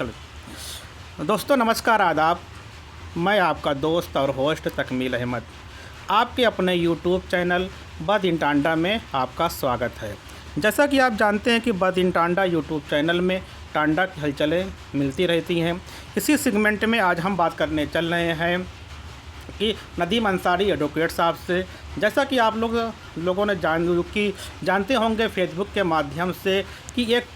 दोस्तों नमस्कार आदाब। मैं आपका दोस्त और होस्ट तकमील अहमद आपके अपने यूट्यूब चैनल बद इन टांडा में आपका स्वागत है। जैसा कि आप जानते हैं कि बद इन टांडा यूट्यूब चैनल में टांडा की हलचलें मिलती रहती हैं। इसी सेगमेंट में आज हम बात करने चल रहे हैं कि नदीम अंसारी एडवोकेट साहब से। जैसा कि आप लोगों ने जानते होंगे फेसबुक के माध्यम से कि एक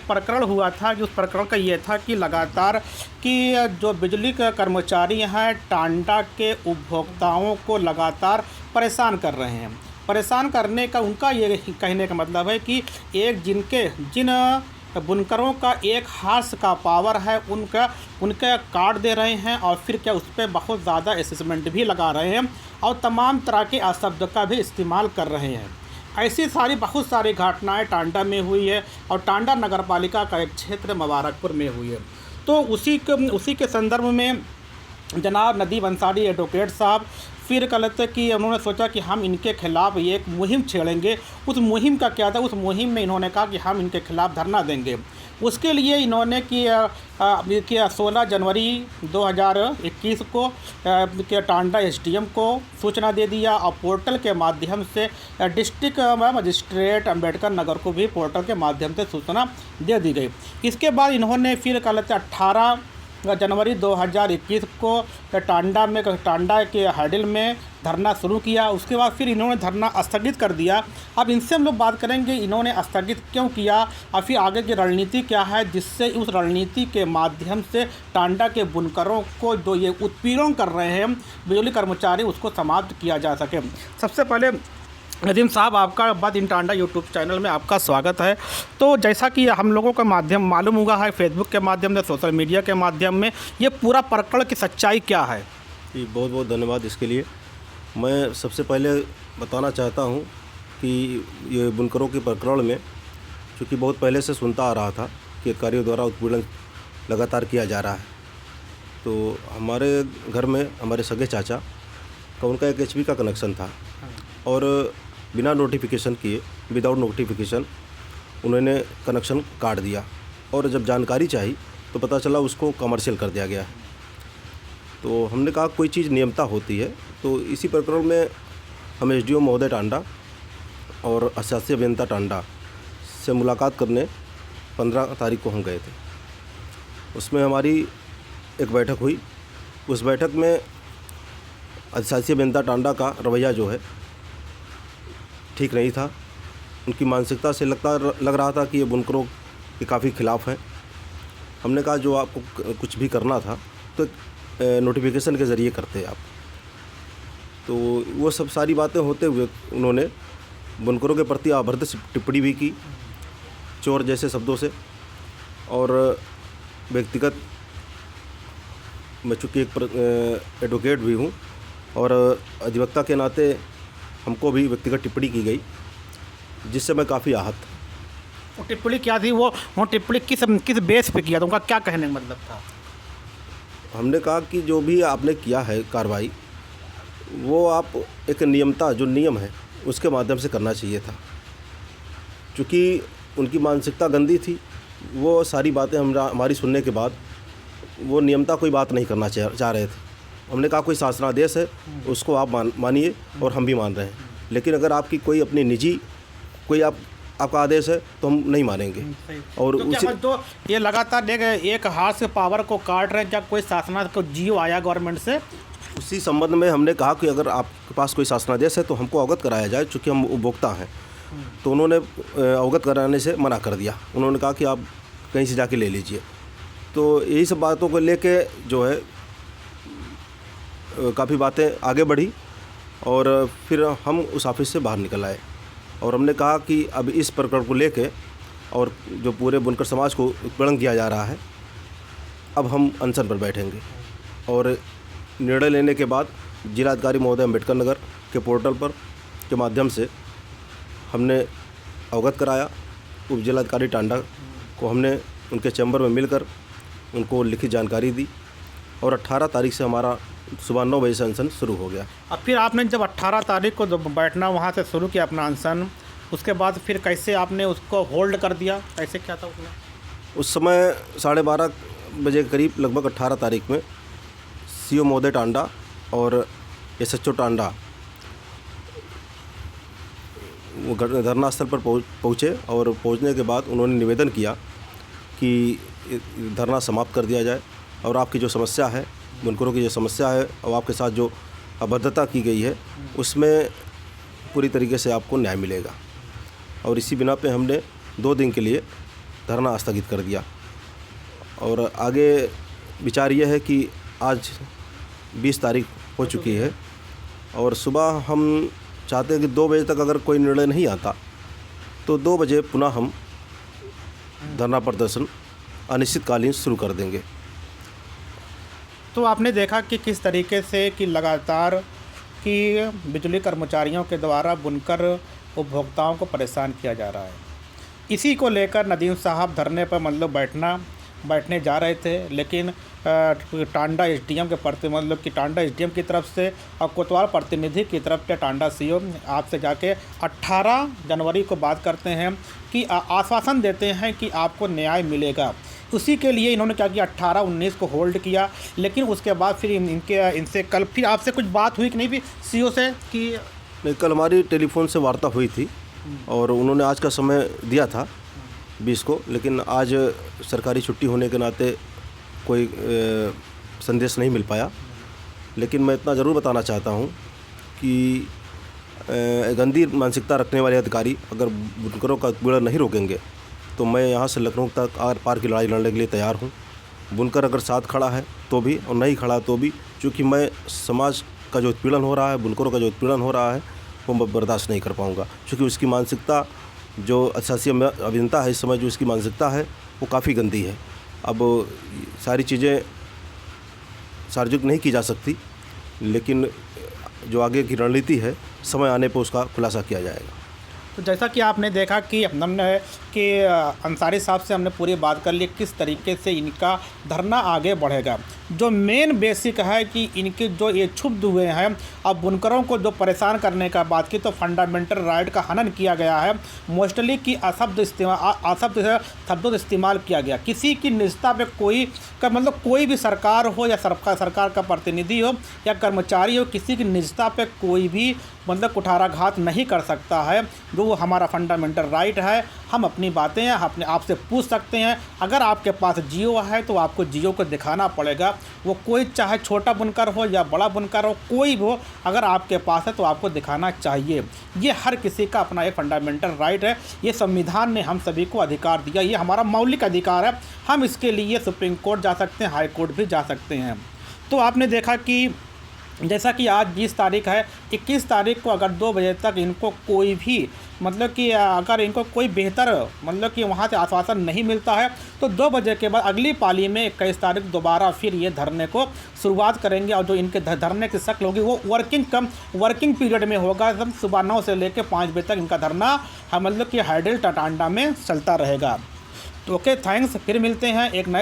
प्रकरण हुआ था कि उस प्रकरण का ये था कि लगातार कि जो बिजली के कर्मचारी हैं टांडा के उपभोक्ताओं को लगातार परेशान कर रहे हैं। परेशान करने का उनका ये कहने का मतलब है कि जिन बुनकरों का एक हाथ का पावर है उनका कार्ड दे रहे हैं और फिर क्या उस पर बहुत ज़्यादा असेसमेंट भी लगा रहे हैं और तमाम तरह के अपशब्द का भी इस्तेमाल कर रहे हैं। ऐसी बहुत सारी घटनाएं टांडा में हुई है और टांडा नगर पालिका का एक क्षेत्र मुबारकपुर में हुई है। तो उसी के संदर्भ में जनाब नदीम अंसारी एडवोकेट साहब फिर कहते कि उन्होंने सोचा कि हम इनके खिलाफ़ ये एक मुहिम छेड़ेंगे। उस मुहिम का क्या था? उस मुहिम में इन्होंने कहा कि हम इनके खिलाफ़ धरना देंगे। उसके लिए इन्होंने किया 16 जनवरी 2021 को टांडा एसडीएम को सूचना दे दिया और पोर्टल के माध्यम से डिस्ट्रिक्ट मजिस्ट्रेट अम्बेडकर नगर को भी पोर्टल के माध्यम से सूचना दे दी गई। इसके बाद इन्होंने फिर 18 जनवरी 2021 को टांडा के हैडल में धरना शुरू किया। उसके बाद फिर इन्होंने धरना स्थगित कर दिया। अब इनसे हम लोग बात करेंगे इन्होंने स्थगित क्यों किया और फिर आगे की रणनीति क्या है, जिससे उस रणनीति के माध्यम से टांडा के बुनकरों को जो ये उत्पीड़न कर रहे हैं बिजली कर्मचारी उसको समाप्त किया जा सके। सबसे पहले नदीम साहब आपका बद इन टांडा यूट्यूब चैनल में आपका स्वागत है। तो जैसा कि हम लोगों का माध्यम मालूम हुआ है फेसबुक के माध्यम से सोशल मीडिया के माध्यम में ये पूरा प्रकरण की सच्चाई क्या है? जी बहुत बहुत धन्यवाद इसके लिए। मैं सबसे पहले बताना चाहता हूँ कि ये बुनकरों के प्रकरण में चूँकि बहुत पहले से सुनता आ रहा था कि अधिकारियों द्वारा उत्पीड़न लगातार किया जा रहा है। तो हमारे घर में हमारे सगे चाचा का उनका एक एचपी का कनेक्शन था और बिना नोटिफिकेशन किए विदाउट नोटिफिकेशन उन्होंने कनेक्शन काट दिया और जब जानकारी चाहिए तो पता चला उसको कमर्शियल कर दिया गया। तो हमने कहा कोई चीज़ नियमता होती है। तो इसी प्रकरण में हम एसडीओ महोदय टांडा और अशासी अभियंता टांडा से मुलाकात करने 15 तारीख को हम गए थे। उसमें हमारी एक बैठक हुई। उस बैठक में अशासी अभियंता टांडा का रवैया जो है ठीक नहीं था। उनकी मानसिकता से लग रहा था कि ये बुनकरों के काफ़ी खिलाफ़ हैं। हमने कहा जो आपको कुछ भी करना था तो नोटिफिकेशन के ज़रिए करते आप। तो वो सब सारी बातें होते हुए उन्होंने बुनकरों के प्रति अभद्र टिप्पणी भी की, चोर जैसे शब्दों से। और व्यक्तिगत मैं चूँकि एक एडवोकेट भी हूँ और अधिवक्ता के नाते हमको भी व्यक्तिगत टिप्पणी की गई जिससे मैं काफ़ी आहत था। वो टिप्पणी क्या थी? वो टिप्पणी किस बेस पे किया था? उनका क्या कहने का मतलब था? हमने कहा कि जो भी आपने किया है कार्रवाई वो आप एक नियमता जो नियम है उसके माध्यम से करना चाहिए था। क्योंकि उनकी मानसिकता गंदी थी। वो सारी बातें हमारी सुनने के बाद वो नियमता कोई बात नहीं करना चाह रहे थे। हमने कहा कोई शासनादेश है उसको आप मानिए और हम भी मान रहे हैं, लेकिन अगर आपकी कोई अपनी निजी कोई आपका आदेश है तो हम नहीं मानेंगे। और तो क्या जो ये लगातार एक हाथ से पावर को काट रहे हैं, क्या कोई शासनादेश को जियो आया गवर्नमेंट से? उसी संबंध में हमने कहा कि अगर आपके पास कोई शासनादेश है तो हमको अवगत कराया जाए, चूँकि हम उपभोक्ता हैं। तो उन्होंने अवगत कराने से मना कर दिया। उन्होंने कहा कि आप कहीं से जाके ले लीजिए। तो यही सब बातों को लेके जो है काफ़ी बातें आगे बढ़ी और फिर हम उस ऑफिस से बाहर निकल आए और हमने कहा कि अब इस प्रकरण को लेके और जो पूरे बुनकर समाज को उत्पीड़न किया जा रहा है अब हम अनशन पर बैठेंगे। और निर्णय लेने के बाद जिलाधिकारी महोदय अम्बेडकर नगर के पोर्टल पर के माध्यम से हमने अवगत कराया। उप जिलाधिकारी टांडा को हमने उनके चैम्बर में मिलकर उनको लिखित जानकारी दी और 18 तारीख से हमारा सुबह 9 बजे से अनशन शुरू हो गया। अब फिर आपने जब 18 तारीख को जब बैठना वहाँ से शुरू किया अपना अनशन, उसके बाद फिर कैसे आपने उसको होल्ड कर दिया? कैसे क्या था उसमें? उस समय 12:30 बजे के करीब लगभग 18 तारीख में सीओ महोदय टांडा और एसएचओ टांडा वो धरना स्थल पर पहुँचे और पहुँचने के बाद उन्होंने निवेदन किया कि धरना समाप्त कर दिया जाए और आपकी जो समस्या है, बुनकरों की जो समस्या है और आपके साथ जो अभद्रता की गई है उसमें पूरी तरीके से आपको न्याय मिलेगा। और इसी बिना पे हमने 2 दिन के लिए धरना स्थगित कर दिया। और आगे विचार यह है कि आज 20 तारीख हो चुकी है और सुबह हम चाहते हैं कि 2 बजे तक अगर कोई निर्णय नहीं आता तो 2 बजे पुनः हम धरना प्रदर्शन अनिश्चितकालीन शुरू कर देंगे। तो आपने देखा कि किस तरीके से कि लगातार कि बिजली कर्मचारियों के द्वारा बुनकर उपभोक्ताओं को परेशान किया जा रहा है। इसी को लेकर नदीम साहब धरने पर मतलब बैठने जा रहे थे, लेकिन टांडा एसडीएम के मतलब कि टांडा एसडीएम की तरफ से और कोतवाल प्रतिनिधि की तरफ से टांडा सीओ आपसे जाके 18 जनवरी को बात करते हैं कि आश्वासन देते हैं कि आपको न्याय मिलेगा। उसी के लिए इन्होंने क्या किया, 18-19 को होल्ड किया। लेकिन उसके बाद फिर इनसे कल फिर आपसे कुछ बात हुई कि नहीं भी सीओ से कि नहीं? कल हमारी टेलीफोन से वार्ता हुई थी और उन्होंने आज का समय दिया था 20 को, लेकिन आज सरकारी छुट्टी होने के नाते कोई संदेश नहीं मिल पाया। लेकिन मैं इतना ज़रूर बताना चाहता हूँ कि गंदी मानसिकता रखने वाले अधिकारी अगर बुनकरों का उत्पीड़न नहीं रोकेंगे तो मैं यहाँ से लखनऊ तक आर पार की लड़ाई लड़ने के लिए तैयार हूँ। बुनकर अगर साथ खड़ा है तो भी और नहीं खड़ा तो भी, क्योंकि मैं समाज का जो उत्पीड़न हो रहा है, बुनकरों का जो उत्पीड़न हो रहा है वो मैं बर्दाश्त नहीं कर पाऊँगा। क्योंकि उसकी मानसिकता जो शासकीय अभियंता है इस समय जो इसकी मानसिकता है वो काफ़ी गंदी है। अब सारी चीज़ें सार्वजनिक नहीं की जा सकती, लेकिन जो आगे की रणनीति है समय आने पर उसका खुलासा किया जाएगा। तो जैसा कि आपने देखा कि हमने कि अंसारी साहब से हमने पूरी बात कर ली किस तरीके से इनका धरना आगे बढ़ेगा। जो मेन बेसिक है कि इनके जो ये क्षुब्ध हुए हैं, अब बुनकरों को जो परेशान करने का बात की तो फंडामेंटल राइट का हनन किया गया है। मोस्टली कि अशब्द शब्दों का इस्तेमाल किया गया। किसी की निजता पे कोई का मतलब कोई भी सरकार हो या सरकार का प्रतिनिधि हो या कर्मचारी हो, किसी की निजता पे कोई भी मतलब कुठाराघात नहीं कर सकता है। जो हमारा फंडामेंटल राइट है, हम अपनी बातें अपने आप से पूछ सकते हैं। अगर आपके पास जियो है तो आपको जियो को दिखाना पड़ेगा। वो कोई चाहे छोटा बुनकर हो या बड़ा बुनकर हो, कोई भी हो, अगर आपके पास है तो आपको दिखाना चाहिए। ये हर किसी का अपना एक फंडामेंटल राइट है। ये संविधान ने हम सभी को अधिकार दिया, ये हमारा मौलिक अधिकार है। हम इसके लिए सुप्रीम कोर्ट जा सकते हैं, हाई कोर्ट भी जा सकते हैं। तो आपने देखा कि जैसा कि आज 20 तारीख है, 21 तारीख को अगर 2 बजे तक इनको कोई भी मतलब कि अगर इनको कोई बेहतर मतलब कि वहाँ से आश्वासन नहीं मिलता है तो 2 बजे के बाद अगली पाली में 21 तारीख दोबारा फिर ये धरने को शुरुआत करेंगे। और जो इनके धरने की शक्ल होगी वो वर्किंग पीरियड में होगा। सब सुबह 9 से लेकर 5 बजे तक इनका धरना मतलब कि हाइडल टांडा में चलता रहेगा। तो ओके, थैंक्स। फिर मिलते हैं एक नए